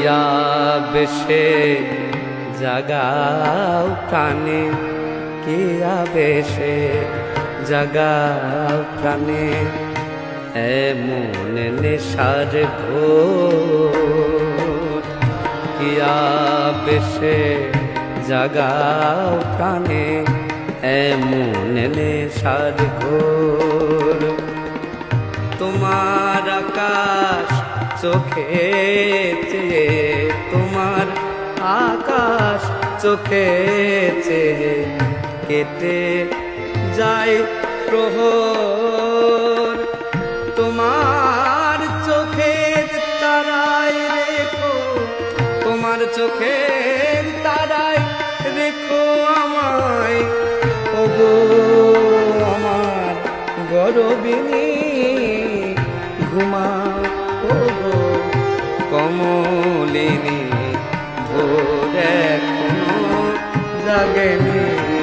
কিয়া বেশে জাগাও প্রাণে, কিয়া বেশে জাগাও প্রাণে, এমন নেশার ঘোর। কিয়া বেশে জাগাও প্রাণে, এমন নেশার ঘোর। তোমার আকাশ চোখে চেয়ে, তোমার আকাশ চোখে চেয়ে কেটে যায় প্রহর। তোমার চোখের তারায় রেখো, তোমার চোখের তারায় রেখো আমায়, ওগো আমার গরবিনী ঘুমাও, ওগো কমলিনী ভোর এখনো জাগেনি।